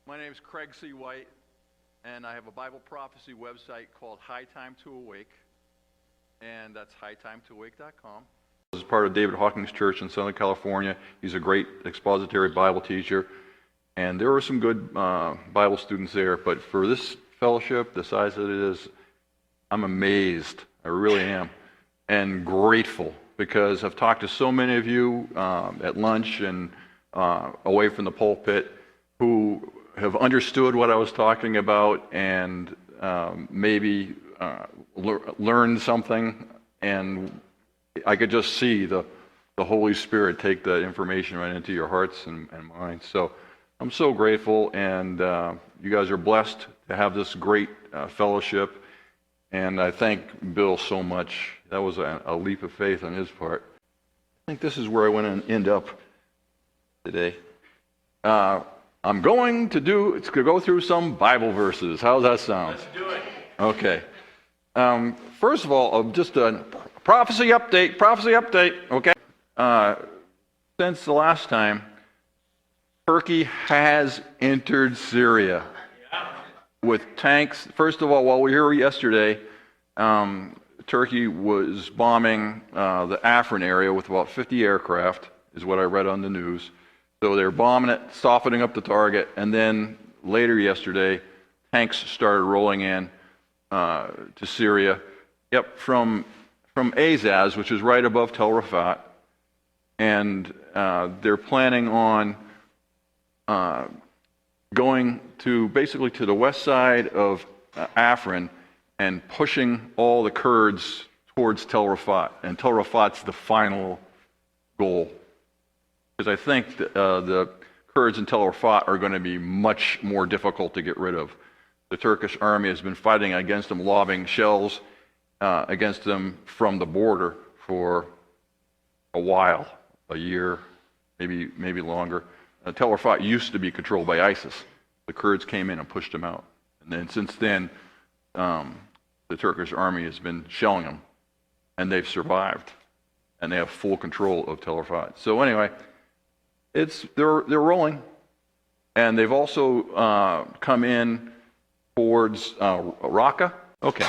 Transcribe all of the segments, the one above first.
My name is Craig C. White, and I have a Bible prophecy website called High Time to Awake, and that's hightimetoawake.com. This is part of David Hawkins Church in Southern California. He's a great expository Bible teacher, and there were some good Bible students there, but for this fellowship, the size that it is, I'm amazed. I really am, and grateful, because I've talked to so many of you at lunch and away from the pulpit who have understood what I was talking about and maybe learned something, and I could just see the Holy Spirit take that information right into your hearts and minds. So I'm so grateful, and you guys are blessed to have this great fellowship, and I thank Bill so much. That was a leap of faith on his part. I think this is where I want to end up today. I'm going to go through some Bible verses. How's that sound? Let's do it. Okay. First of all, just a prophecy update, okay? Since the last time, Turkey has entered Syria with tanks. First of all, while we were here yesterday, Turkey was bombing the Afrin area with about 50 aircraft, is what I read on the news. So they're bombing it, softening up the target, and then later yesterday, tanks started rolling in to Syria. Yep, from Azaz, which is right above Tel Rafat, and they're planning on going to basically to the west side of Afrin and pushing all the Kurds towards Tel Rafat, and Tel Rafat's the final goal. Because I think the Kurds in Tel Rafat are going to be much more difficult to get rid of. The Turkish Army has been fighting against them, lobbing shells against them from the border for a while, a year, maybe longer. Tel Rafat used to be controlled by ISIS. The Kurds came in and pushed them out. And then since then, the Turkish Army has been shelling them, and they've survived. And they have full control of Tel Rafat. So anyway, they're rolling, and they've also come in towards Raqqa. Okay,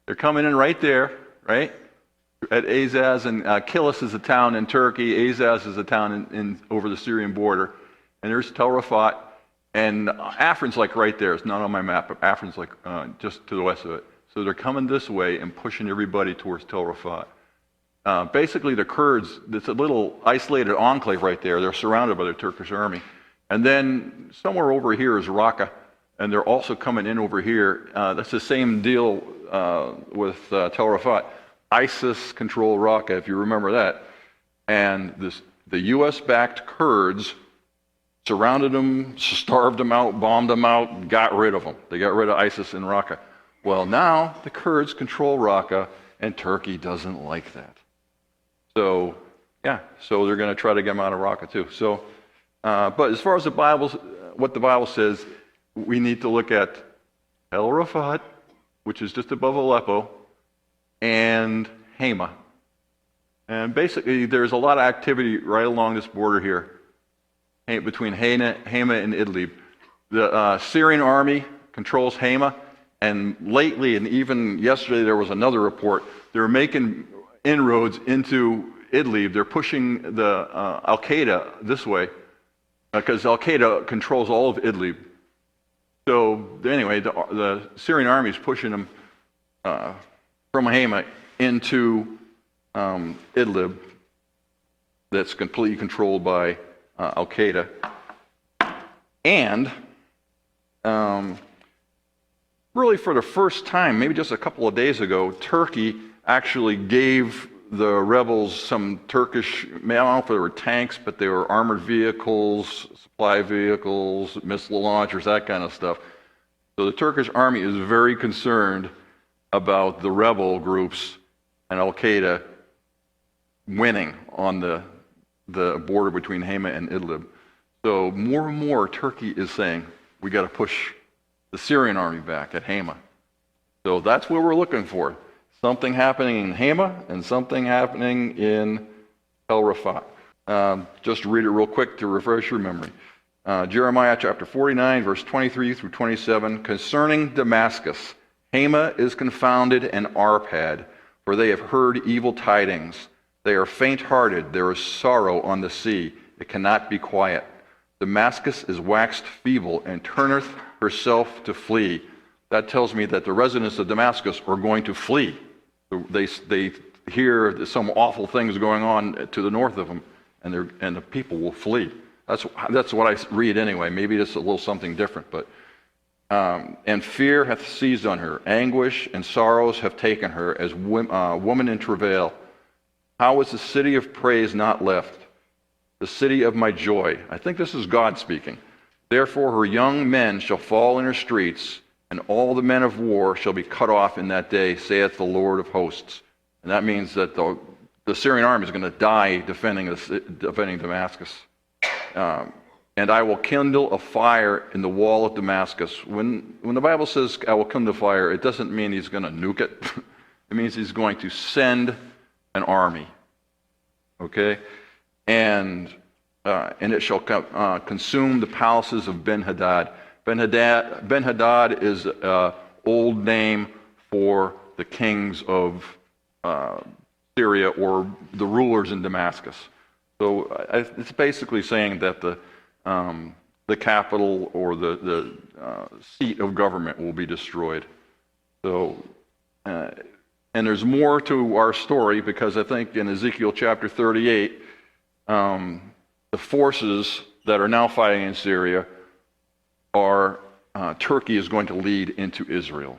they're coming in right there, right at Azaz, and Kilis is a town in Turkey. Azaz is a town in over the Syrian border, and there's Tel Rafat, and Afrin's like right there. It's not on my map, but Afrin's like just to the west of it. So they're coming this way and pushing everybody towards Tel Rafat. Basically, the Kurds, it's a little isolated enclave right there. They're surrounded by the Turkish army. And then somewhere over here is Raqqa, and they're also coming in over here. That's the same deal with Tel Rafat. ISIS controlled Raqqa, if you remember that. And the U.S.-backed Kurds surrounded them, starved them out, bombed them out, got rid of them. They got rid of ISIS in Raqqa. Well, now the Kurds control Raqqa, and Turkey doesn't like that. So, yeah, so they're going to try to get them out of Raqqa too. So, but as far as what the Bible says, we need to look at Tel Rafat, which is just above Aleppo, and Hama. And basically, there's a lot of activity right along this border here, between Hama and Idlib. The Syrian army controls Hama, and lately, and even yesterday, there was another report. They're making inroads into Idlib. They're pushing the Al-Qaeda this way because Al-Qaeda controls all of Idlib. So anyway, the Syrian army is pushing them from Hama into Idlib, that's completely controlled by Al-Qaeda. And really for the first time, maybe just a couple of days ago, Turkey actually gave the rebels some Turkish, I don't know if they were tanks, but they were armored vehicles, supply vehicles, missile launchers, that kind of stuff. So the Turkish army is very concerned about the rebel groups and Al-Qaeda winning on the border between Hama and Idlib. So more and more Turkey is saying, we got to push the Syrian army back at Hama. So that's what we're looking for. Something happening in Hama and something happening in Tel Rafat. Just read it real quick to refresh your memory. Jeremiah chapter 49, verse 23 through 27, concerning Damascus, Hama is confounded and Arpad, for they have heard evil tidings. They are faint-hearted, there is sorrow on the sea, it cannot be quiet. Damascus is waxed feeble and turneth herself to flee. That tells me that the residents of Damascus are going to flee. They hear that some awful things going on to the north of them, and the people will flee. That's what I read anyway. Maybe it's a little something different, but and fear hath seized on her, anguish and sorrows have taken her as woman in travail. How is the city of praise not left? The city of my joy. I think this is God speaking. Therefore her young men shall fall in her streets, and all the men of war shall be cut off in that day, saith the Lord of hosts. And that means that the Syrian army is going to die defending Damascus. And I will kindle a fire in the wall of Damascus. When the Bible says I will kindle a fire, it doesn't mean he's going to nuke it. It means he's going to send an army. Okay? And it shall consume the palaces of Ben-Hadad. Ben-Hadad is an old name for the kings of Syria or the rulers in Damascus. So it's basically saying that the capital or the seat of government will be destroyed. So, and there's more to our story, because I think in Ezekiel chapter 38, the forces that are now fighting in Syria are Turkey is going to lead into Israel.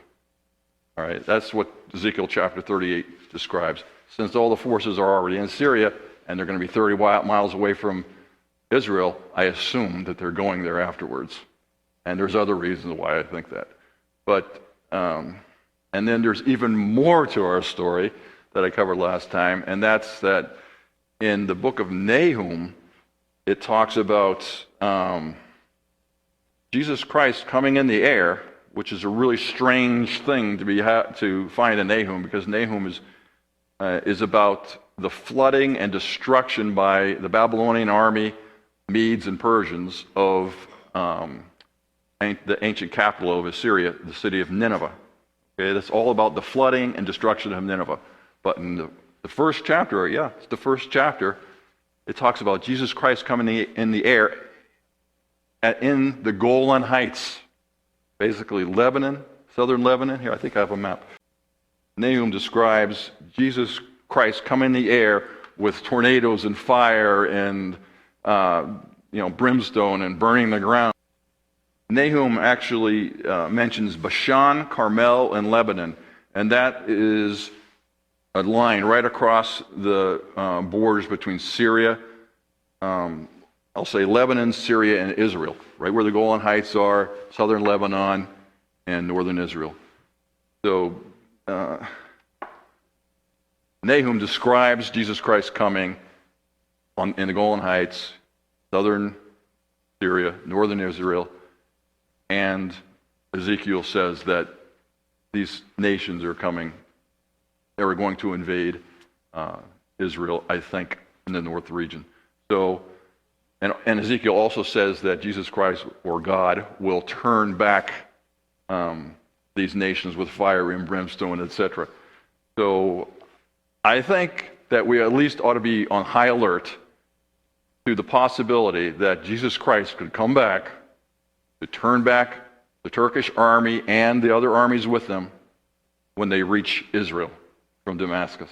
All right, that's what Ezekiel chapter 38 describes. Since all the forces are already in Syria and they're going to be 30 miles away from Israel, I assume that they're going there afterwards. And there's other reasons why I think that. But and then there's even more to our story that I covered last time, and that's that in the book of Nahum, it talks about Jesus Christ coming in the air, which is a really strange thing to find in Nahum, because Nahum is about the flooding and destruction by the Babylonian army, Medes and Persians, of the ancient capital of Assyria, the city of Nineveh. Okay, that's all about the flooding and destruction of Nineveh. But in the first chapter, it's the first chapter, it talks about Jesus Christ coming in the air in the Golan Heights, basically Lebanon, southern Lebanon. Here, I think I have a map. Nahum describes Jesus Christ coming in the air with tornadoes and fire and brimstone and burning the ground. Nahum actually mentions Bashan, Carmel, and Lebanon, and that is a line right across the borders between Syria, I'll say Lebanon, Syria, and Israel, right where the Golan Heights are, southern Lebanon, and northern Israel. So Nahum describes Jesus Christ coming in the Golan Heights, southern Syria, northern Israel, and Ezekiel says that these nations are coming. They were going to invade Israel, I think, in the north region. So, and Ezekiel also says that Jesus Christ, or God, will turn back these nations with fire and brimstone, etc. So I think that we at least ought to be on high alert to the possibility that Jesus Christ could come back to turn back the Turkish army and the other armies with them when they reach Israel from Damascus.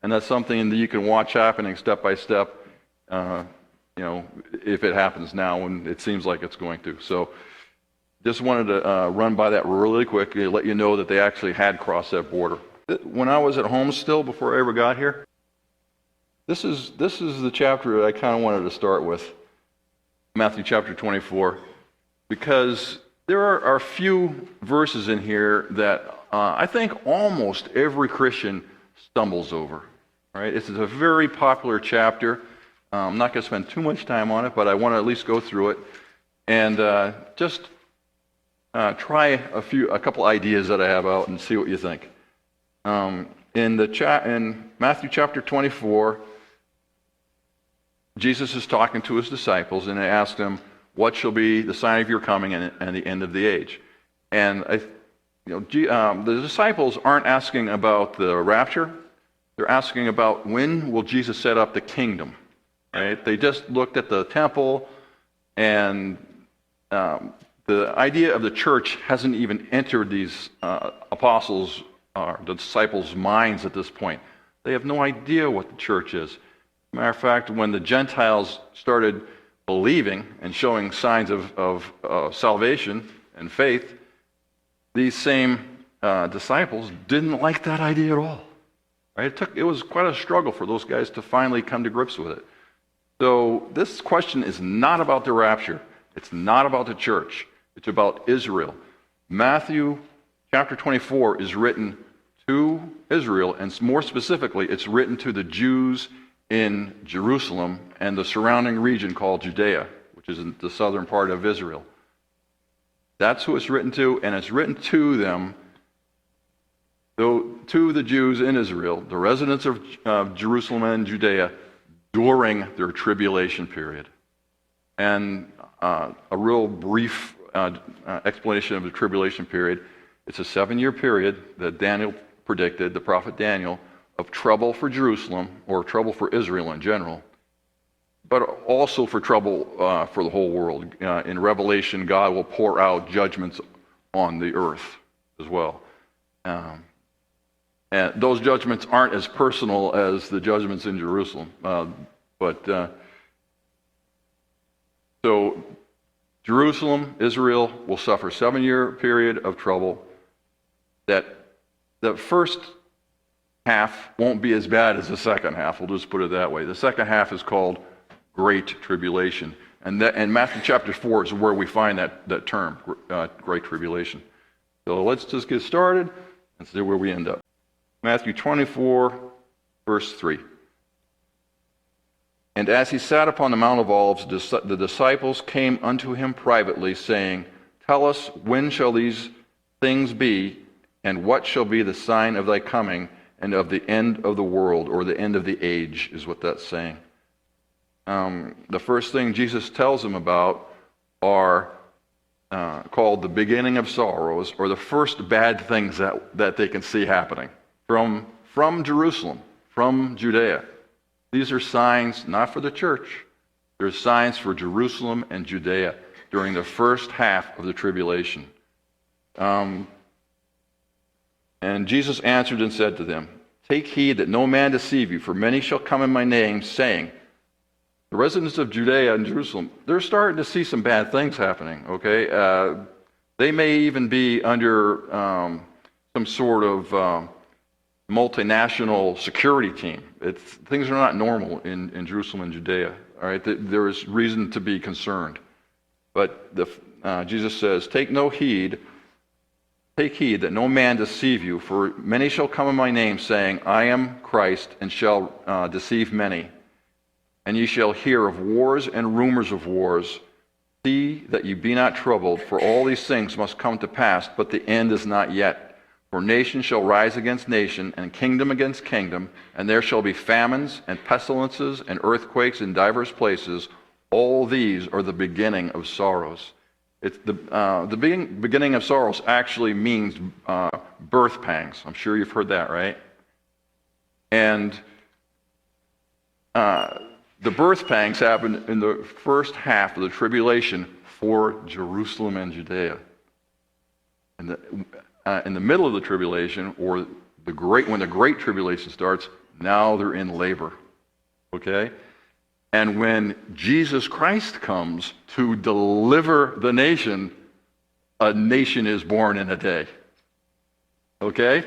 And that's something that you can watch happening step by step, if it happens now, and it seems like it's going to. So just wanted to run by that really quick to let you know that they actually had crossed that border. When I was at home still, before I ever got here, this is the chapter I kind of wanted to start with, Matthew chapter 24, because there are a few verses in here that I think almost every Christian stumbles over. Right? It's a very popular chapter. I'm not going to spend too much time on it, but I want to at least go through it and just try a couple ideas that I have out and see what you think. In Matthew chapter 24, Jesus is talking to his disciples, and they asked him, what shall be the sign of your coming and the end of the age? And the disciples aren't asking about the rapture. They're asking about when will Jesus set up the kingdom, right? They just looked at the temple, and the idea of the church hasn't even entered these apostles or the disciples' minds at this point. They have no idea what the church is. Matter of fact, when the Gentiles started believing and showing signs of salvation and faith, these same disciples didn't like that idea at all. Right? It was quite a struggle for those guys to finally come to grips with it. So this question is not about the rapture. It's not about the church. It's about Israel. Matthew chapter 24 is written to Israel, and more specifically, it's written to the Jews in Jerusalem and the surrounding region called Judea, which is in the southern part of Israel. That's who it's written to, and it's written to them, to the Jews in Israel, the residents of Jerusalem and Judea, during their tribulation period. And a real brief explanation of the tribulation period. It's a 7-year period that Daniel predicted, the prophet Daniel, of trouble for Jerusalem, or trouble for Israel in general, but also for trouble for the whole world. In Revelation, God will pour out judgments on the earth as well. And those judgments aren't as personal as the judgments in Jerusalem. So Jerusalem, Israel, will suffer a 7-year period of trouble. That the first half won't be as bad as the second half. We'll just put it that way. The second half is called Great Tribulation. And Matthew chapter 4 is where we find that term, Great Tribulation. So let's just get started and see where we end up. Matthew 24, verse 3. And as he sat upon the Mount of Olives, the disciples came unto him privately, saying, Tell us, when shall these things be, and what shall be the sign of thy coming, and of the end of the world, or the end of the age, is what that's saying. The first thing Jesus tells them about are called the beginning of sorrows, or the first bad things that they can see happening from Jerusalem, from Judea. These are signs not for the church. They're signs for Jerusalem and Judea during the first half of the tribulation. And Jesus answered and said to them, Take heed that no man deceive you, for many shall come in my name, saying, the residents of Judea and Jerusalem, they're starting to see some bad things happening, okay? They may even be under some sort of multinational security team. Things are not normal in Jerusalem and Judea, all right? There is reason to be concerned. But Jesus says, Take heed that no man deceive you, for many shall come in my name, saying, I am Christ, and shall deceive many. And ye shall hear of wars and rumors of wars. See that ye be not troubled, for all these things must come to pass, but the end is not yet. For nation shall rise against nation, and kingdom against kingdom, and there shall be famines, and pestilences, and earthquakes in divers places. All these are the beginning of sorrows. It's the beginning of sorrows actually means birth pangs. I'm sure you've heard that, right? And the birth pangs happen in the first half of the tribulation for Jerusalem and Judea. And in the middle of the tribulation, or when the Great Tribulation starts, now they're in labor. Okay? And when Jesus Christ comes to deliver the nation, a nation is born in a day. Okay?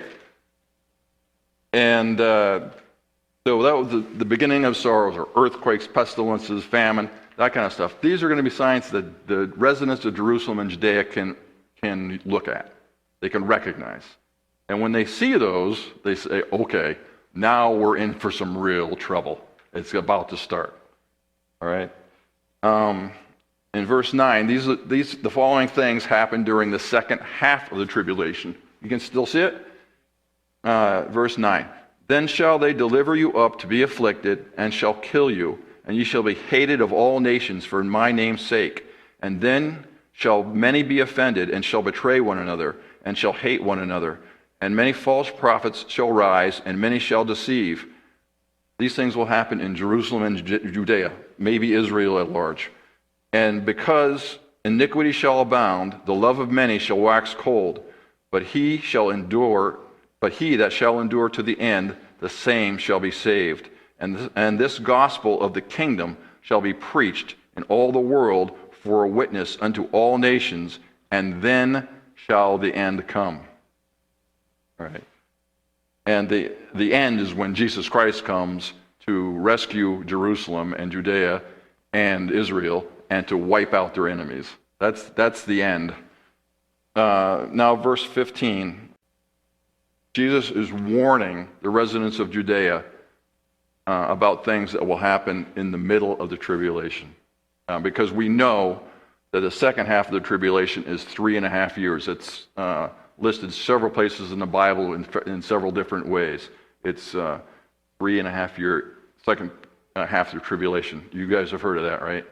And so that was the beginning of sorrows, or earthquakes, pestilences, famine, that kind of stuff. These are going to be signs that the residents of Jerusalem and Judea can look at. They can recognize. And when they see those, they say, okay, now we're in for some real trouble. It's about to start. All right? In verse 9, the following things happen during the second half of the tribulation. You can still see it? Verse 9. Then shall they deliver you up to be afflicted, and shall kill you, and ye shall be hated of all nations for my name's sake. And then shall many be offended, and shall betray one another, and shall hate one another. And many false prophets shall rise, and many shall deceive. These things will happen in Jerusalem and Judea, maybe Israel at large. And because iniquity shall abound, the love of many shall wax cold. But he that shall endure to the end, the same shall be saved. And this gospel of the kingdom shall be preached in all the world for a witness unto all nations, and then shall the end come. All right. And the end is when Jesus Christ comes to rescue Jerusalem and Judea and Israel and to wipe out their enemies. That's the end. Now, verse 15. Jesus is warning the residents of Judea about things that will happen in the middle of the tribulation. Because we know that the second half of the tribulation is 3.5 years. It's listed several places in the Bible in several different ways. It's 3.5 year, second half of the tribulation. You guys have heard of that, right?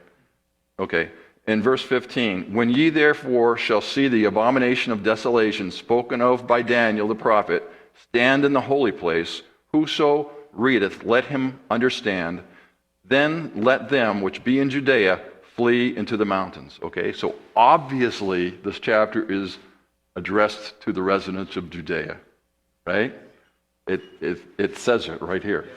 Okay. In verse 15, when ye therefore shall see the abomination of desolation spoken of by Daniel the prophet stand in the holy place, whoso readeth, let him understand. Then let them which be in Judea flee into the mountains. Okay, so obviously this chapter is addressed to the residents of Judea, right? It says it right here.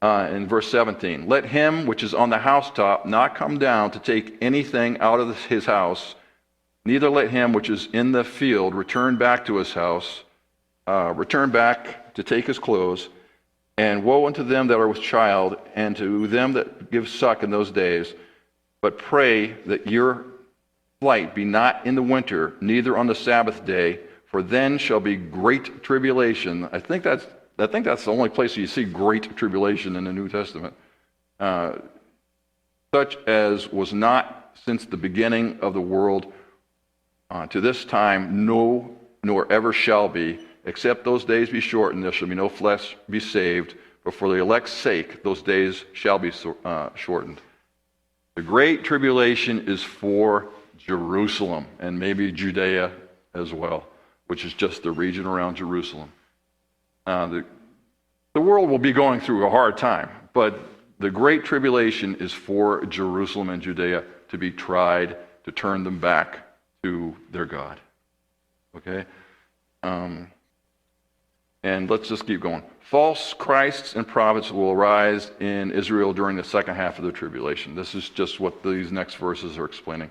In verse 17, let him which is on the housetop not come down to take anything out of his house, neither let him which is in the field return back to his house, return back to take his clothes. And woe unto them that are with child, and to them that give suck in those days. But pray that your flight be not in the winter, neither on the Sabbath day, for then shall be great tribulation. I think that's the only place you see great tribulation in the New Testament. Such as was not since the beginning of the world to this time, no, nor ever shall be, except those days be shortened, there shall be no flesh be saved, but for the elect's sake those days shall be shortened. The great tribulation is for Jerusalem, and maybe Judea as well, which is just the region around Jerusalem. The world will be going through a hard time, but the great tribulation is for Jerusalem and Judea to be tried, to turn them back to their God. Okay? And let's just keep going. False Christs and prophets will arise in Israel during the second half of the tribulation. This is just what these next verses are explaining.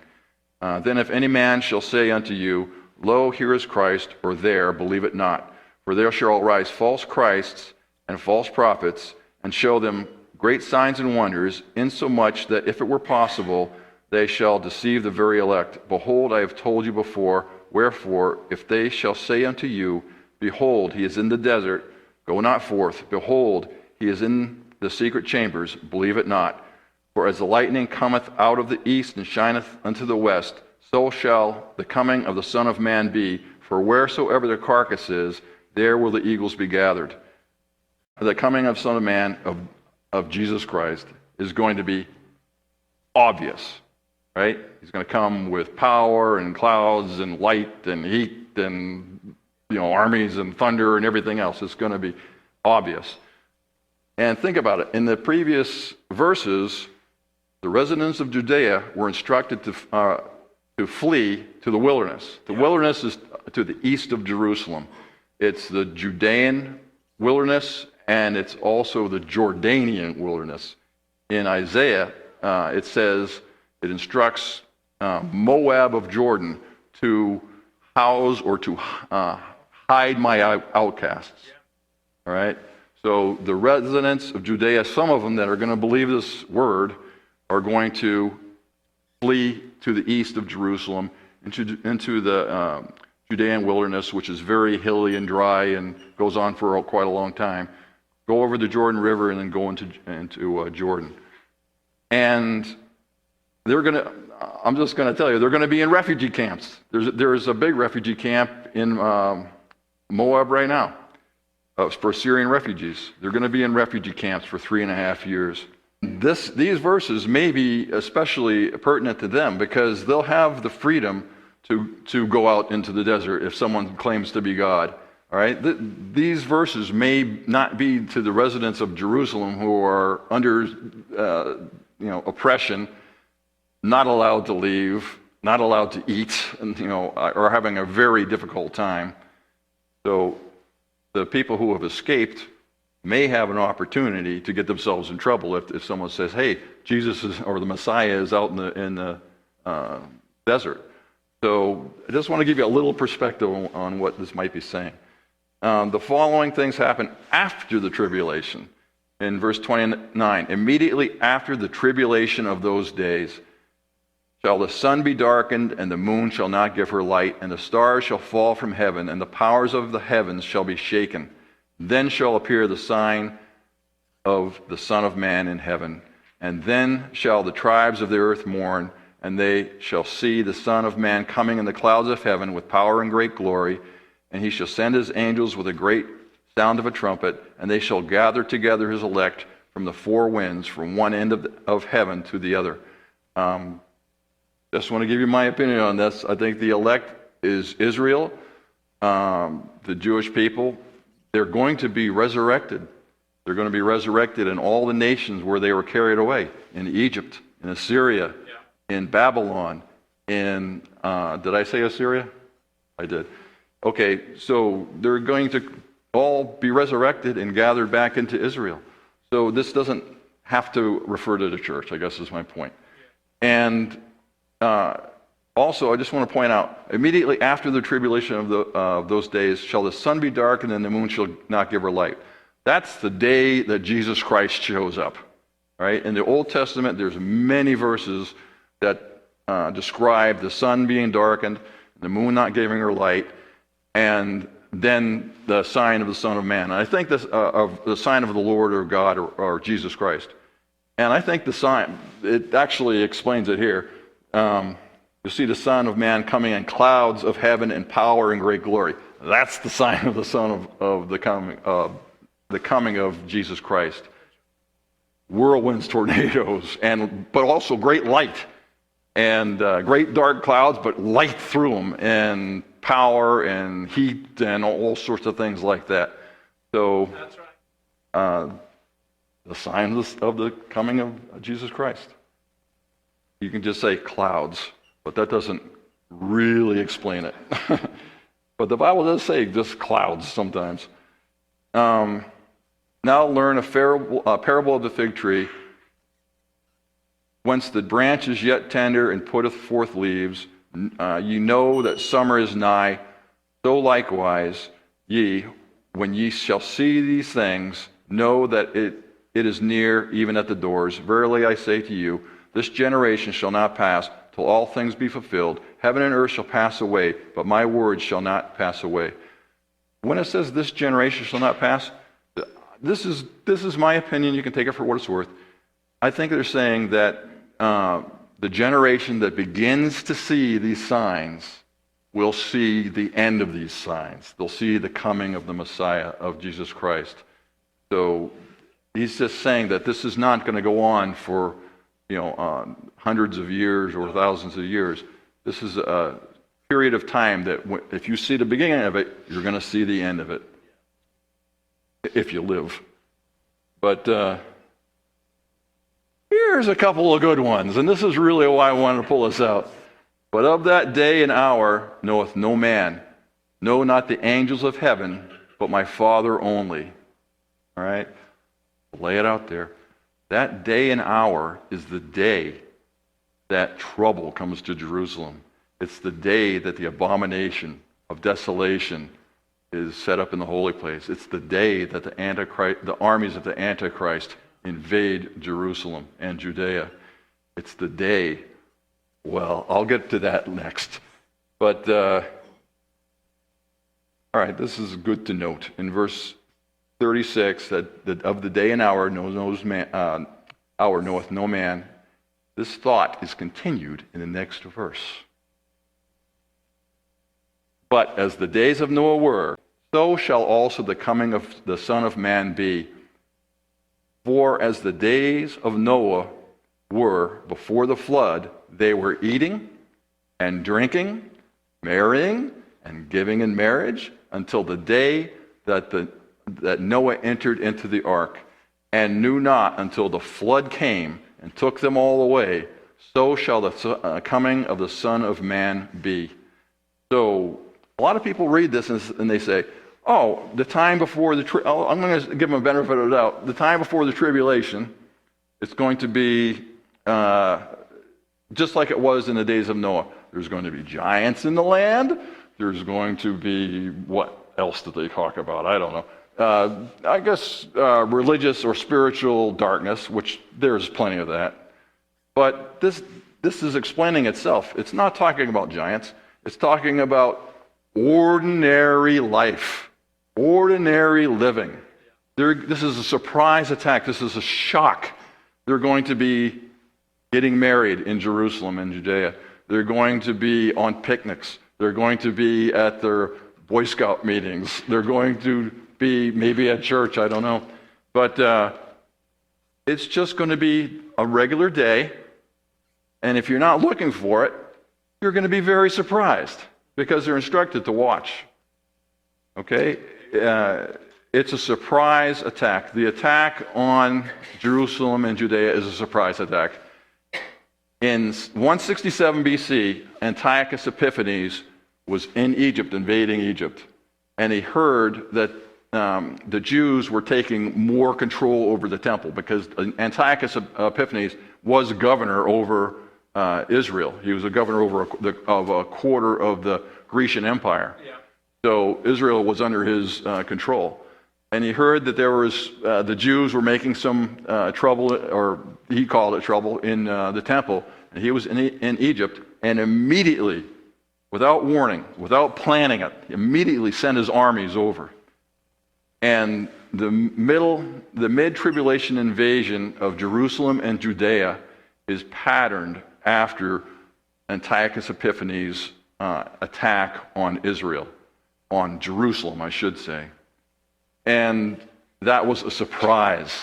Then if any man shall say unto you, Lo, here is Christ, or there, believe it not. For there shall arise false Christs and false prophets, and show them great signs and wonders, insomuch that if it were possible, they shall deceive the very elect. Behold, I have told you before. Wherefore, if they shall say unto you, Behold, he is in the desert, go not forth. Behold, he is in the secret chambers, believe it not. For as the lightning cometh out of the east and shineth unto the west, so shall the coming of the Son of Man be. For wheresoever the carcass is, there will the eagles be gathered. The coming of Son of Man, of Jesus Christ, is going to be obvious, right? He's going to come with power and clouds and light and heat and armies and thunder and everything else. It's going to be obvious. And think about it. In the previous verses, the residents of Judea were instructed to flee to the wilderness. The wilderness is to the east of Jerusalem. It's the Judean wilderness, and it's also the Jordanian wilderness. In Isaiah, it says, it instructs Moab of Jordan to house or to hide my outcasts. All right? So the residents of Judea, some of them that are going to believe this word, are going to flee to the east of Jerusalem into the Judean wilderness, which is very hilly and dry and goes on for quite a long time. Go over the Jordan River and then go into Jordan. And they're going to, I'm just going to tell you, they're going to be in refugee camps. There's a big refugee camp in Moab right now for Syrian refugees. They're going to be in refugee camps for 3.5 years. These verses may be especially pertinent to them because they'll have the freedom to go out into the desert if someone claims to be God. All right, these verses may not be to the residents of Jerusalem who are under, oppression, not allowed to leave, not allowed to eat, and are having a very difficult time. So the people who have escaped may have an opportunity to get themselves in trouble if someone says, "Hey, Jesus or the Messiah is out in the desert." So I just want to give you a little perspective on what this might be saying. The following things happen after the tribulation. In verse 29, immediately after the tribulation of those days shall the sun be darkened, and the moon shall not give her light, and the stars shall fall from heaven, and the powers of the heavens shall be shaken. Then shall appear the sign of the Son of Man in heaven. And then shall the tribes of the earth mourn, and they shall see the Son of Man coming in the clouds of heaven with power and great glory. And he shall send his angels with a great sound of a trumpet, and they shall gather together his elect from the four winds, from one end of heaven to the other. Just want to give you my opinion on this. I think the elect is Israel, the Jewish people. They're going to be resurrected. They're going to be resurrected in all the nations where they were carried away, in Egypt, in Assyria, in Babylon, in, did I say Assyria? I did. Okay, so they're going to all be resurrected and gathered back into Israel. So this doesn't have to refer to the church, I guess is my point. And also, I just want to point out, immediately after the tribulation of those days shall the sun be darkened and the moon shall not give her light. That's the day that Jesus Christ shows up. Right? In the Old Testament, there's many verses that describe the sun being darkened, the moon not giving her light, and then the sign of the Son of Man. And I think this of the sign of the Lord or God or Jesus Christ. And I think the sign, it actually explains it here. You see the Son of Man coming in clouds of heaven in power and great glory. That's the sign of the Son of the coming of Jesus Christ. Whirlwinds, tornadoes, but also great light and great dark clouds, but light through them, and power and heat and all sorts of things like that. So that's right. The sign of the coming of Jesus Christ. You can just say clouds, but that doesn't really explain it. But the Bible does say just clouds sometimes. Now learn a parable of the fig tree. Whence the branch is yet tender and putteth forth leaves, you know that summer is nigh. So likewise, ye, when ye shall see these things, know that it is near, even at the doors. Verily I say to you, this generation shall not pass till all things be fulfilled. Heaven and earth shall pass away, but my words shall not pass away. When it says this generation shall not pass, this is my opinion. You can take it for what it's worth. I think they're saying that the generation that begins to see these signs will see the end of these signs. They'll see the coming of the Messiah, of Jesus Christ. So he's just saying that this is not going to go on for hundreds of years or thousands of years. This is a period of time that if you see the beginning of it, you're going to see the end of it, if you live. But here's a couple of good ones, and this is really why I wanted to pull this out. But of that day and hour knoweth no man, no, not the angels of heaven, but my Father only. All right? Lay it out there. That day and hour is the day that trouble comes to Jerusalem. It's the day that the abomination of desolation is set up in the holy place. It's the day that the armies of the Antichrist invade Jerusalem and Judea. It's the day. Well, I'll get to that next. But, all right, this is good to note. In verse 36, that of the day and hour knoweth no man. This thought is continued in the next verse. But as the days of Noah were, so shall also the coming of the Son of Man be. For as the days of Noah were before the flood, they were eating and drinking, marrying and giving in marriage until the day that Noah entered into the ark, and knew not until the flood came and took them all away. So shall the coming of the Son of Man be. So a lot of people read this and they say, oh, the time before I'm going to give them a benefit of the doubt. The time before the tribulation, it's going to be just like it was in the days of Noah. There's going to be giants in the land. There's going to be, what else did they talk about? I don't know. I guess religious or spiritual darkness, which there's plenty of that. But this is explaining itself. It's not talking about giants. It's talking about ordinary life, ordinary living. This is a surprise attack. This is a shock. They're going to be getting married in Jerusalem and Judea. They're going to be on picnics. They're going to be at their Boy Scout meetings. They're going to be maybe at church, I don't know. But it's just going to be a regular day. And if you're not looking for it, you're going to be very surprised because they're instructed to watch. Okay? It's a surprise attack. The attack on Jerusalem and Judea is a surprise attack. In 167 BC, Antiochus Epiphanes was in Egypt, invading Egypt. And he heard that the Jews were taking more control over the temple because Antiochus Epiphanes was governor over Israel. He was a governor of a quarter of the Grecian Empire. Yeah. So Israel was under his control. And he heard that there was the Jews were making some trouble, or he called it trouble, in the temple. And he was in Egypt, and immediately, without warning, without planning it, immediately sent his armies over. And the mid-tribulation invasion of Jerusalem and Judea is patterned after Antiochus Epiphanes' attack on Israel, on Jerusalem, I should say. And that was a surprise.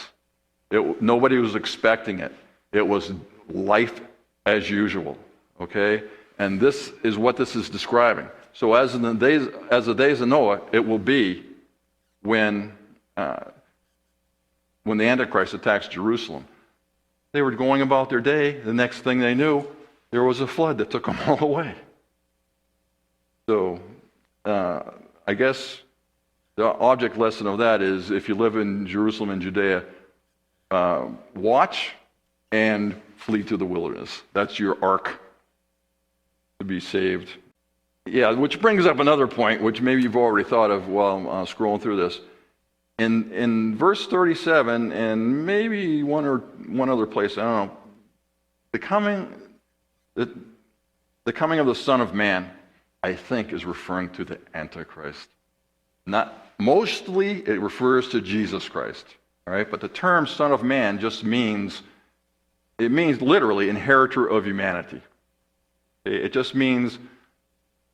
Nobody was expecting it. It was life as usual, okay? And this is what this is describing. So as the days of Noah, it will be when the Antichrist attacks Jerusalem. They were going about their day. The next thing they knew, there was a flood that took them all away. So I guess the object lesson of that is if you live in Jerusalem and Judea, watch and flee to the wilderness. That's your ark to be saved. Yeah, which brings up another point, which maybe you've already thought of while I'm scrolling through this. In verse 37, and maybe one other place, I don't know, the coming of the Son of Man, I think, is referring to the Antichrist. Mostly it refers to Jesus Christ, all right? But the term Son of Man just means literally inheritor of humanity. It just means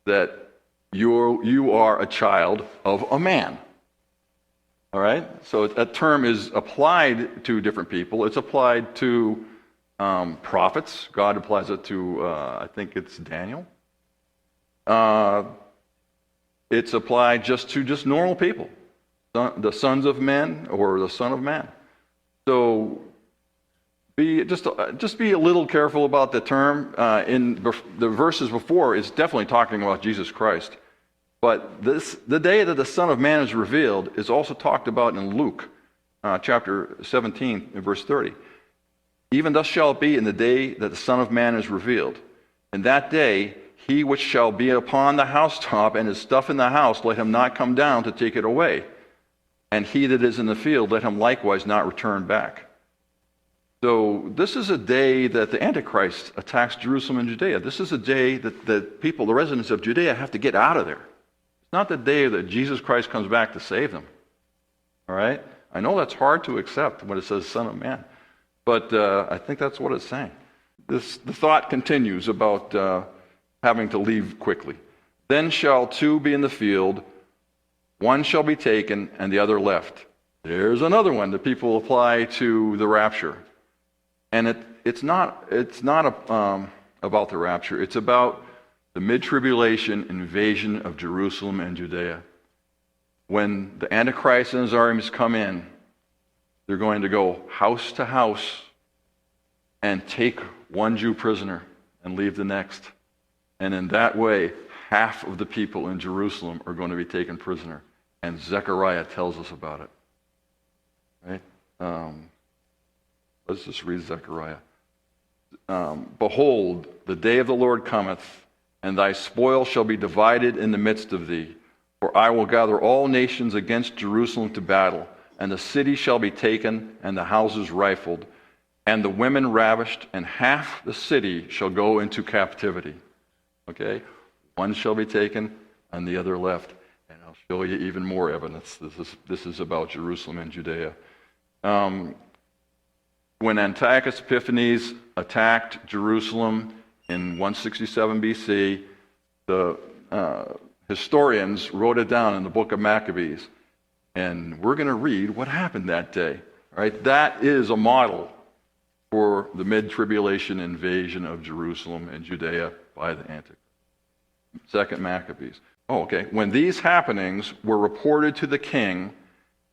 that you are a child of a man. All right? So that term is applied to different people. It's applied to prophets. God applies it to, I think it's Daniel. It's applied to normal people, the sons of men or the Son of Man. So be a little careful about the term. In the verses before, it's definitely talking about Jesus Christ. But the day that the Son of Man is revealed is also talked about in Luke chapter 17 and verse 30. Even thus shall it be in the day that the Son of Man is revealed. In that day, he which shall be upon the housetop and his stuff in the house, let him not come down to take it away. And he that is in the field, let him likewise not return back. So this is a day that the Antichrist attacks Jerusalem and Judea. This is a day that the people, the residents of Judea, have to get out of there. It's not the day that Jesus Christ comes back to save them. All right? I know that's hard to accept when it says Son of Man. But I think that's what it's saying. The thought continues about having to leave quickly. Then shall two be in the field, one shall be taken and the other left. There's another one that people apply to the rapture. And it's not about the rapture. It's about the mid-tribulation invasion of Jerusalem and Judea. When the Antichrist and his armies come in, they're going to go house to house and take one Jew prisoner and leave the next. And in that way, half of the people in Jerusalem are going to be taken prisoner. And Zechariah tells us about it. Right? Let's just read Zechariah. Behold, the day of the Lord cometh, and thy spoil shall be divided in the midst of thee. For I will gather all nations against Jerusalem to battle, and the city shall be taken, and the houses rifled, and the women ravished, and half the city shall go into captivity. Okay? One shall be taken, and the other left. And I'll show you even more evidence. This is about Jerusalem and Judea. When Antiochus Epiphanes attacked Jerusalem in 167 BC, the historians wrote it down in the book of Maccabees. And we're going to read what happened that day. Right? That is a model for the mid-tribulation invasion of Jerusalem and Judea by the Antichrist. Second Maccabees. When these happenings were reported to the king,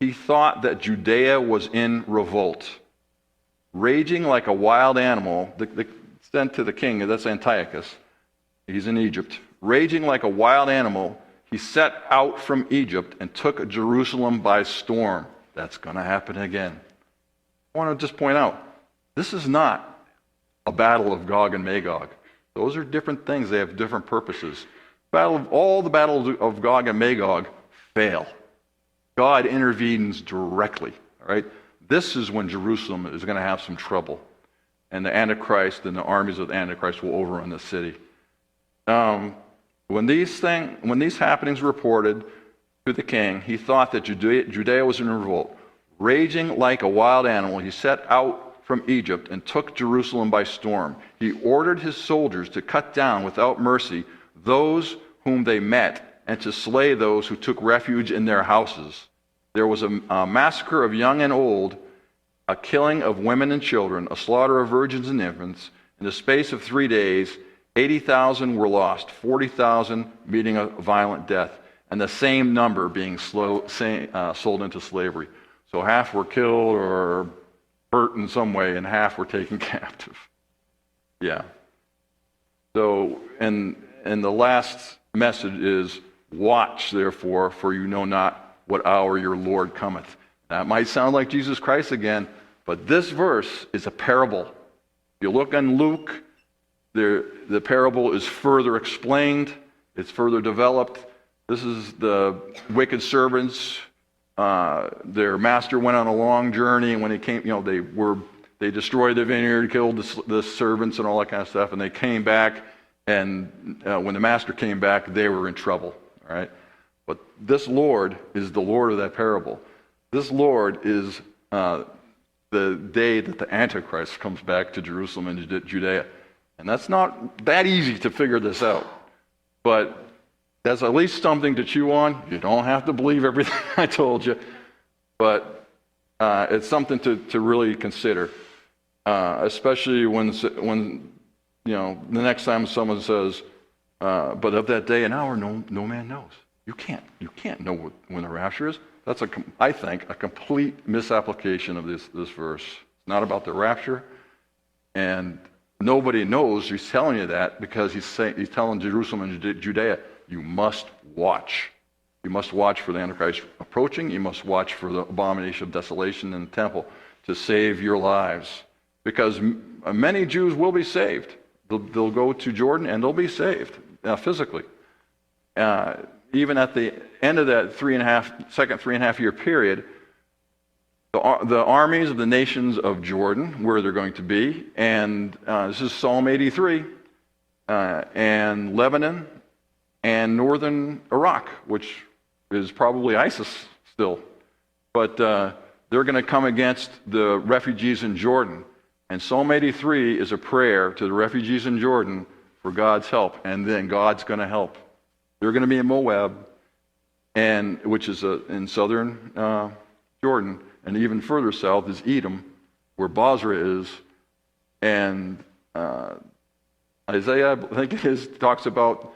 he thought that Judea was in revolt, raging like a wild animal. Sent to the king, that's Antiochus. He's in Egypt. Raging like a wild animal, he set out from Egypt and took Jerusalem by storm. That's going to happen again. I want to just point out, this is not a battle of Gog and Magog. Those are different things. They have different purposes. All the battles of Gog and Magog fail. God intervenes directly. All right? This is when Jerusalem is going to have some trouble. And the Antichrist and the armies of the Antichrist will overrun the city. When these happenings were reported to the king, he thought that Judea was in revolt. Raging like a wild animal, he set out from Egypt and took Jerusalem by storm. He ordered his soldiers to cut down without mercy those whom they met and to slay those who took refuge in their houses. There was a massacre of young and old, a killing of women and children, a slaughter of virgins and infants. In the space of 3 days, 80,000 were lost, 40,000 meeting a violent death, and the same number being sold into slavery. So half were killed or hurt in some way, and half were taken captive. Yeah. So, and the last message is, watch, therefore, for you know not what hour your Lord cometh. That might sound like Jesus Christ again, but this verse is a parable. If you look in Luke, the parable is further explained. It's further developed. This is the wicked servants. Their master went on a long journey, and when he came, they destroyed the vineyard, killed the servants, and all that kind of stuff. And they came back, and when the master came back, they were in trouble. All right, but this Lord is the Lord of that parable. This Lord is the day that the Antichrist comes back to Jerusalem and Judea. And that's not that easy to figure this out. But that's at least something to chew on. You don't have to believe everything I told you. But it's something to really consider. Especially when the next time someone says, but of that day and hour no man knows. You can't know when the rapture is. That's I think a complete misapplication of this verse. It's not about the rapture, and nobody knows. He's telling you that because he's telling Jerusalem and Judea, you must watch. You must watch for the Antichrist approaching. You must watch for the abomination of desolation in the temple to save your lives, because many Jews will be saved. They'll go to Jordan and they'll be saved physically. Even at the end of that second 3.5 year period, the armies of the nations of Jordan, where they're going to be, and this is Psalm 83, and Lebanon, and northern Iraq, which is probably ISIS still. But they're going to come against the refugees in Jordan. And Psalm 83 is a prayer to the refugees in Jordan for God's help, and then God's going to help. They're going to be in Moab, which is in southern Jordan, and even further south is Edom, where Bozrah is, and Isaiah, I think it is, talks about,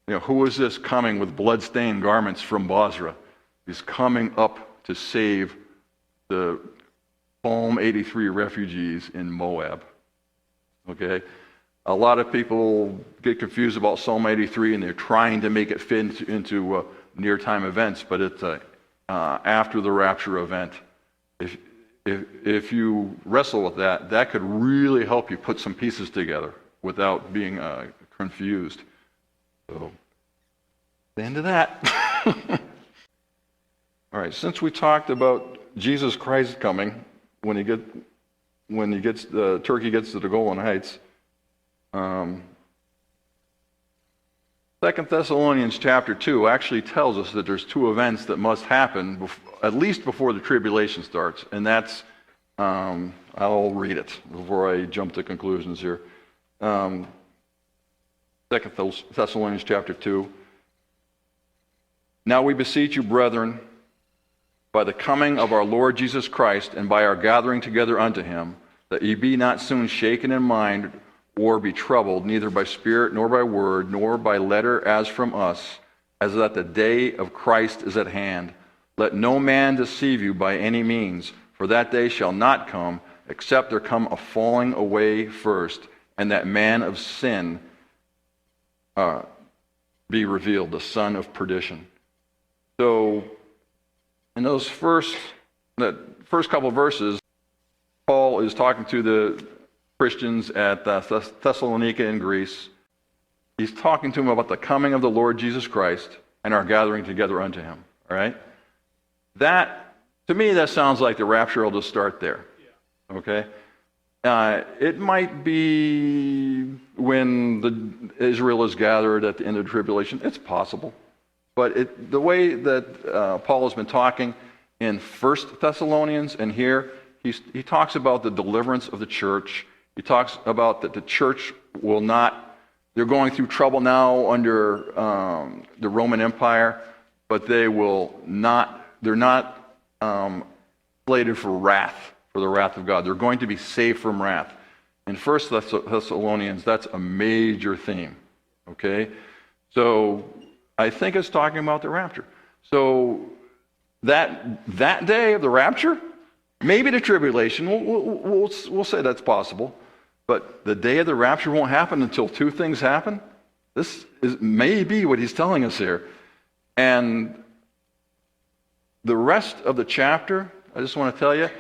who is this coming with blood-stained garments from Bozrah? He's coming up to save the Psalm 83 refugees in Moab. Okay? A lot of people get confused about Psalm 83, and they're trying to make it fit into near-time events, but it's after the rapture event. If you wrestle with that, that could really help you put some pieces together without being confused. So, the end of that. All right, since we talked about Jesus Christ coming when Turkey gets to the Golan Heights, 2 Thessalonians chapter 2 actually tells us that there's two events that must happen at least before the tribulation starts, and that's, I'll read it before I jump to conclusions here. 2 Thessalonians chapter 2. Now we beseech you, brethren, by the coming of our Lord Jesus Christ and by our gathering together unto him, that ye be not soon shaken in mind or be troubled, neither by spirit nor by word, nor by letter as from us, as that the day of Christ is at hand. Let no man deceive you by any means, for that day shall not come, except there come a falling away first, and that man of sin be revealed, the son of perdition. So, in those first couple of verses, Paul is talking to the Christians at Thessalonica in Greece. He's talking to them about the coming of the Lord Jesus Christ and our gathering together unto him. All right? That, to me, that sounds like the rapture will just start there. Okay? It might be when Israel is gathered at the end of the tribulation. It's possible. But the way that Paul has been talking in 1 Thessalonians and here, he talks about the deliverance of the church. He talks about that the church will not, they're going through trouble now under the Roman Empire, but they're not slated for wrath, for the wrath of God. They're going to be saved from wrath. In 1 Thessalonians, that's a major theme. Okay? So, I think it's talking about the rapture. So that day of the rapture, maybe the tribulation, we'll say that's possible. But the day of the rapture won't happen until two things happen. This may be what he's telling us here. And the rest of the chapter, I just want to tell you,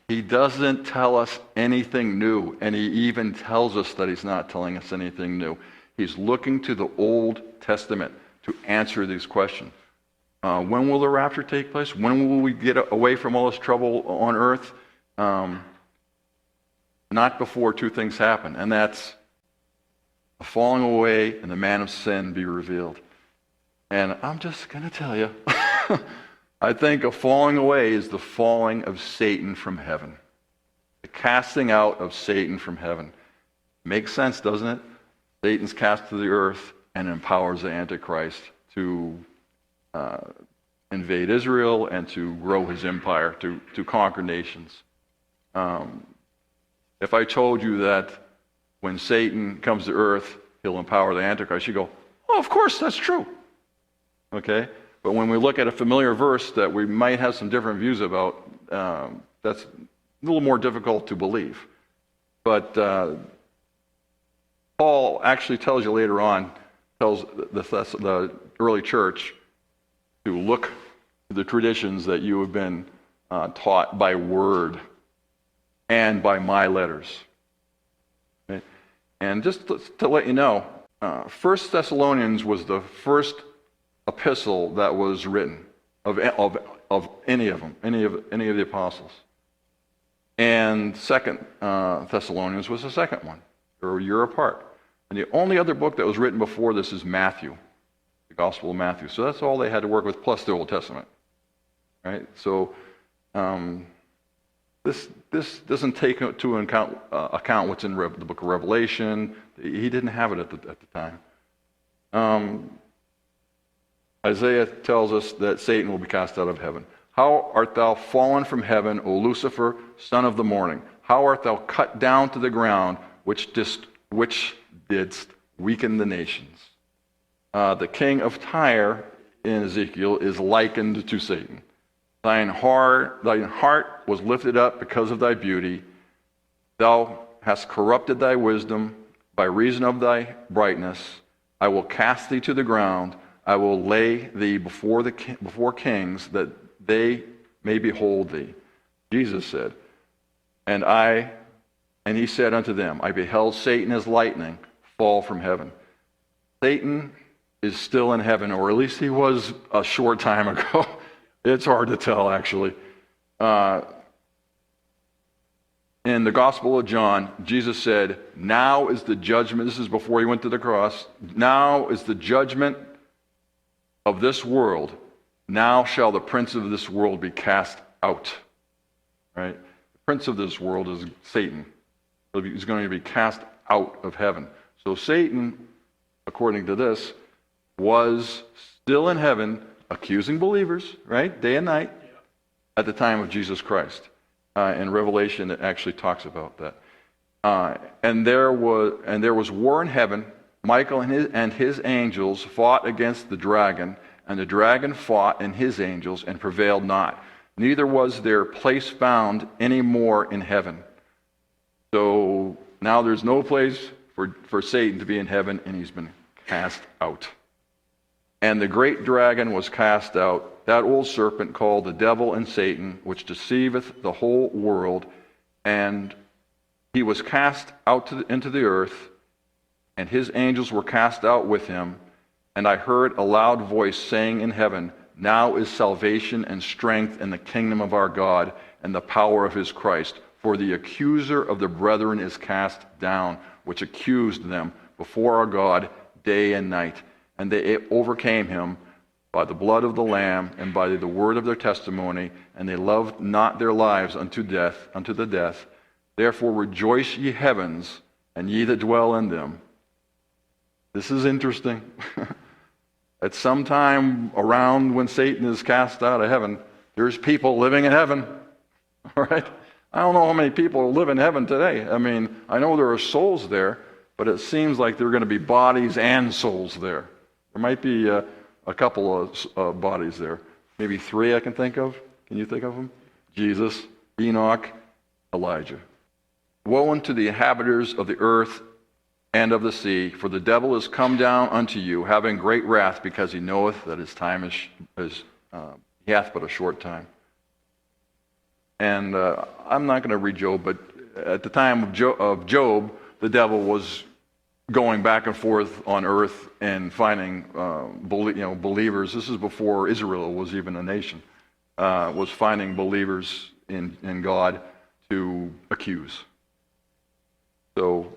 he doesn't tell us anything new. And he even tells us that he's not telling us anything new. He's looking to the Old Testament to answer these questions. When will the rapture take place? When will we get away from all this trouble on earth? Not before two things happen, and that's a falling away and the man of sin be revealed. And I'm just going to tell you, I think a falling away is the falling of Satan from heaven. The casting out of Satan from heaven. Makes sense, doesn't it? Satan's cast to the earth and empowers the Antichrist to invade Israel and to grow his empire, to conquer nations. If I told you that when Satan comes to earth, he'll empower the Antichrist, you go, oh, of course, that's true. Okay? But when we look at a familiar verse that we might have some different views about, that's a little more difficult to believe. But Paul actually tells you later on, tells the early church to look to the traditions that you have been taught by word and by my letters. Okay? And just to let you know, 1 Thessalonians was the first epistle that was written of any of them, any of the apostles. And 2 Thessalonians was the second one. They're a year apart. And the only other book that was written before this is Matthew, the Gospel of Matthew. So that's all they had to work with, plus the Old Testament. Right? So this doesn't take into account what's in the book of Revelation. He didn't have it at the time. Isaiah tells us that Satan will be cast out of heaven. How art thou fallen from heaven, O Lucifer, son of the morning? How art thou cut down to the ground, which didst weaken the nations? The king of Tyre in Ezekiel is likened to Satan. Thine heart was lifted up because of thy beauty. Thou hast corrupted thy wisdom by reason of thy brightness. I will cast thee to the ground. I will lay thee before kings, that they may behold thee. Jesus said, and he said unto them, I beheld Satan as lightning fall from heaven. Satan is still in heaven, or at least he was a short time ago. It's hard to tell, actually. In the Gospel of John, Jesus said, now is the judgment. This is before he went to the cross. Now is the judgment of this world. Now shall the prince of this world be cast out. Right? The prince of this world is Satan. He's going to be cast out of heaven. So Satan, according to this, was still in heaven accusing believers, right? Day and night, at the time of Jesus Christ. In Revelation, it actually talks about that. And there was war in heaven. Michael and his angels fought against the dragon, and the dragon fought and his angels and prevailed not. Neither was their place found any more in heaven. So now there's no place for Satan to be in heaven, and he's been cast out. And the great dragon was cast out, that old serpent called the devil and Satan, which deceiveth the whole world. And he was cast out into the earth, and his angels were cast out with him. And I heard a loud voice saying in heaven, now is salvation and strength in the kingdom of our God and the power of his Christ. For the accuser of the brethren is cast down, which accused them before our God day and night. And they overcame him by the blood of the Lamb and by the word of their testimony, and they loved not their lives unto the death. Therefore rejoice, ye heavens, and ye that dwell in them. This is interesting. At some time around when Satan is cast out of heaven, there's people living in heaven. All right? I don't know how many people live in heaven today. I mean, I know there are souls there, but it seems like there are going to be bodies and souls there. There might be a couple of bodies there. Maybe 3 I can think of. Can you think of them? Jesus, Enoch, Elijah. Woe unto the inhabitants of the earth and of the sea, for the devil is come down unto you, having great wrath, because he knoweth that his time he hath but a short time. And I'm not going to read Job, but at the time of Job, the devil was going back and forth on earth and finding believers. This is before Israel was even a nation. Was finding believers in God to accuse. So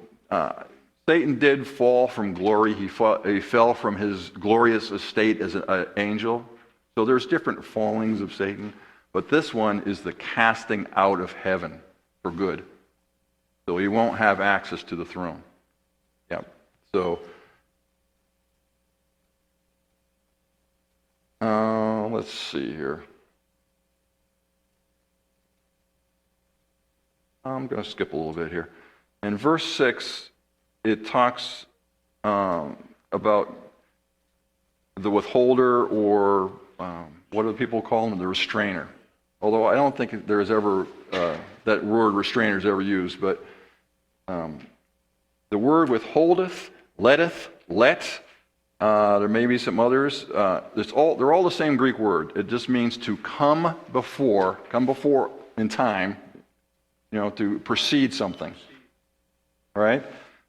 Satan did fall from glory. He fell from his glorious estate as an angel. So there's different fallings of Satan, but this one is the casting out of heaven for good. So he won't have access to the throne. Yeah. So let's see here. I'm going to skip a little bit here. In verse 6, it talks about the withholder, or what do people call him? The restrainer. Although I don't think there is ever, that word restrainer is ever used, but the word withholdeth, letteth, let, there may be some others. They're all the same Greek word. It just means to come before in time, to precede something. All right?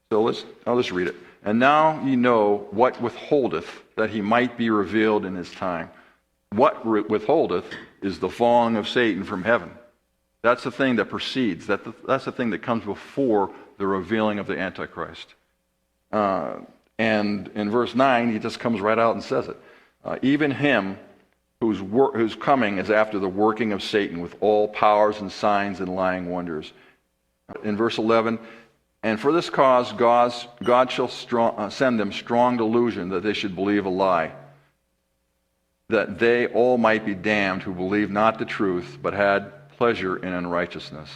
So I'll just read it. And now ye know what withholdeth, that he might be revealed in his time. What withholdeth is the falling of Satan from heaven. That's the thing that precedes. That's the thing that comes before the revealing of the Antichrist. And in verse 9, he just comes right out and says it. Even him whose coming is after the working of Satan, with all powers and signs and lying wonders. In verse 11, and for this cause God shall send them strong delusion, that they should believe a lie, that they all might be damned who believed not the truth, but had pleasure in unrighteousness.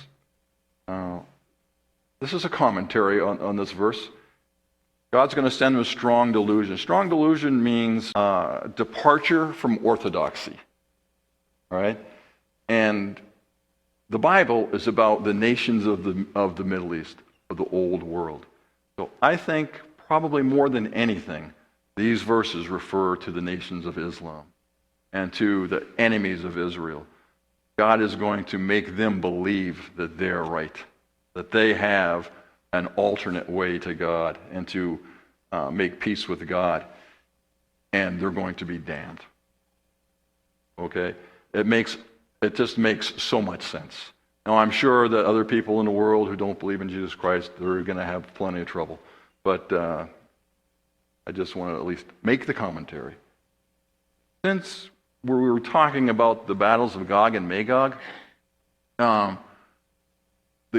This is a commentary on this verse. God's going to send them a strong delusion. Strong delusion means departure from orthodoxy. All right? And the Bible is about the nations of the Middle East, of the old world. So I think probably more than anything, these verses refer to the nations of Islam and to the enemies of Israel. God is going to make them believe that they're right, that they have an alternate way to God and to make peace with God, and they're going to be damned. Okay? It just makes so much sense. Now, I'm sure that other people in the world who don't believe in Jesus Christ, they're going to have plenty of trouble. But I just want to at least make the commentary. Since we were talking about the battles of Gog and Magog, the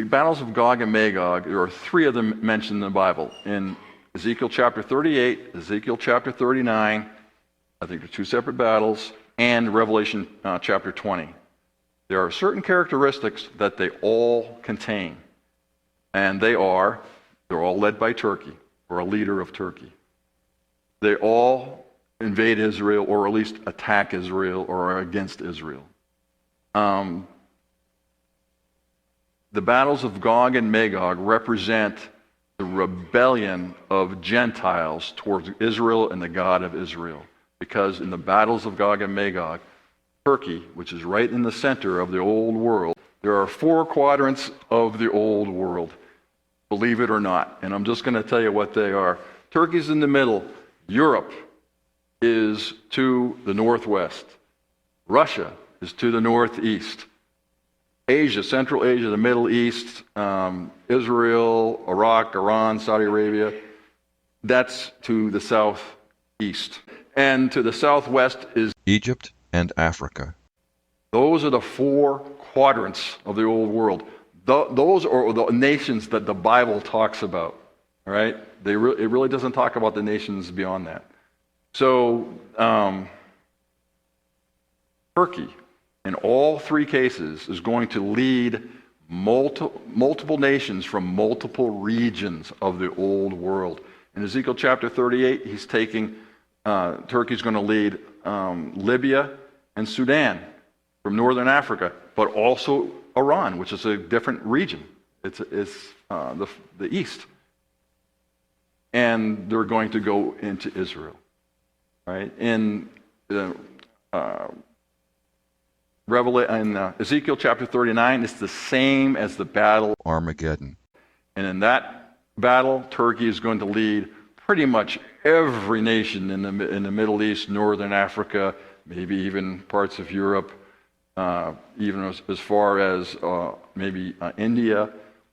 battles of Gog and Magog, there are three of them mentioned in the Bible. In Ezekiel chapter 38, Ezekiel chapter 39, I think they're two separate battles, and Revelation chapter 20. There are certain characteristics that they all contain, and they're all led by Turkey, or a leader of Turkey. They all invade Israel, or at least attack Israel, or are against Israel. The battles of Gog and Magog represent the rebellion of Gentiles towards Israel and the God of Israel. Because in the battles of Gog and Magog, Turkey, which is right in the center of the old world, there are four quadrants of the old world, believe it or not. And I'm just going to tell you what they are. Turkey's in the middle. Europe is to the northwest. Russia is to the northeast. Asia, Central Asia, the Middle East, Israel, Iraq, Iran, Saudi Arabia, that's to the southeast. And to the southwest is Egypt and Africa. Those are the four quadrants of the old world. Those are the nations that the Bible talks about. All right? It really doesn't talk about the nations beyond that. So, Turkey, in all three cases, is going to lead multiple nations from multiple regions of the old world. In Ezekiel chapter 38, Turkey's going to lead Libya and Sudan from northern Africa, but also Iran, which is a different region. It's the east. And they're going to go into Israel. Right? In Ezekiel chapter 39, it's the same as the battle of Armageddon. And in that battle, Turkey is going to lead pretty much every nation in the Middle East, northern Africa, maybe even parts of Europe, even as far as maybe India.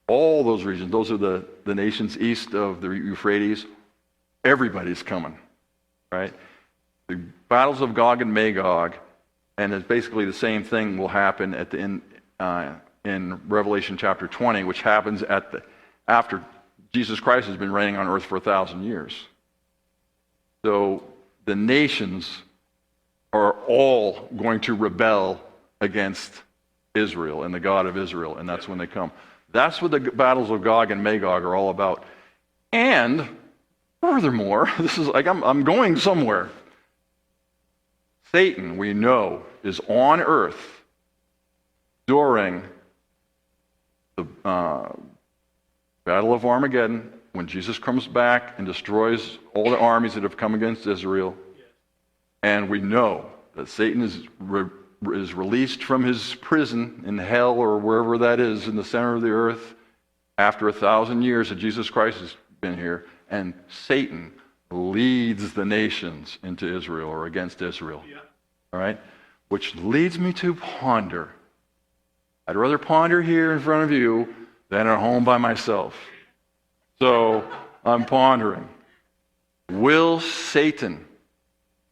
All those regions, those are the nations east of the Euphrates. Everybody's coming, right? The battles of Gog and Magog, and it's basically the same thing will happen in Revelation chapter 20, which happens after Jesus Christ has been reigning on earth for 1,000 years. So the nations are all going to rebel against Israel and the God of Israel, and that's when they come. That's what the battles of Gog and Magog are all about. And furthermore, this is like I'm going somewhere. Satan, we know, is on earth during the Battle of Armageddon, when Jesus comes back and destroys all the armies that have come against Israel. And we know that Satan is released from his prison in hell or wherever that is in the center of the earth after 1,000 years that Jesus Christ has been here. And Satan leads the nations into Israel or against Israel. Yeah. All right? Which leads me to ponder. I'd rather ponder here in front of you than at home by myself. So I'm pondering. Will Satan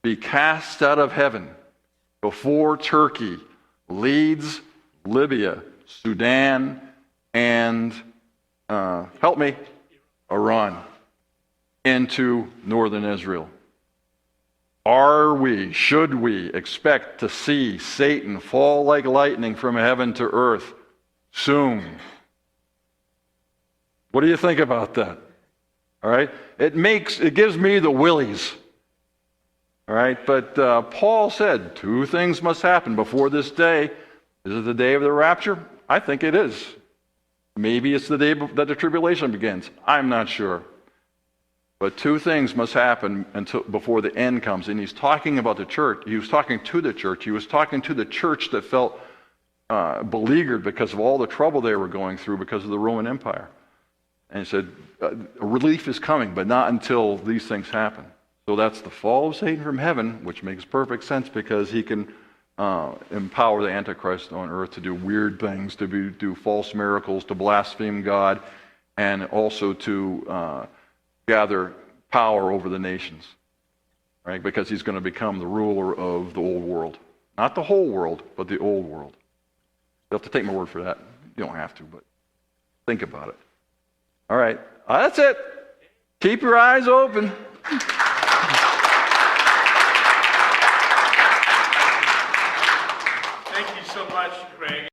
be cast out of heaven before Turkey leads Libya, Sudan, and Iran into northern Israel? should we expect to see Satan fall like lightning from heaven to earth soon? What do you think about that? All right? It gives me the willies. All right? But Paul said 2 things must happen before this day. Is it the day of the rapture? I think it is. Maybe it's the day that the tribulation begins. I'm not sure. But 2 things must happen before the end comes. And he's talking about the church. He was talking to the church. He was talking to the church that felt beleaguered because of all the trouble they were going through because of the Roman Empire. And he said, relief is coming, but not until these things happen. So that's the fall of Satan from heaven, which makes perfect sense because he can empower the Antichrist on earth to do weird things, to do false miracles, to blaspheme God, and also to gather power over the nations, right? Because he's going to become the ruler of the old world. Not the whole world, but the old world. You have to take my word for that. You don't have to, but think about it. All right, that's it. Keep your eyes open. Thank you so much, Greg.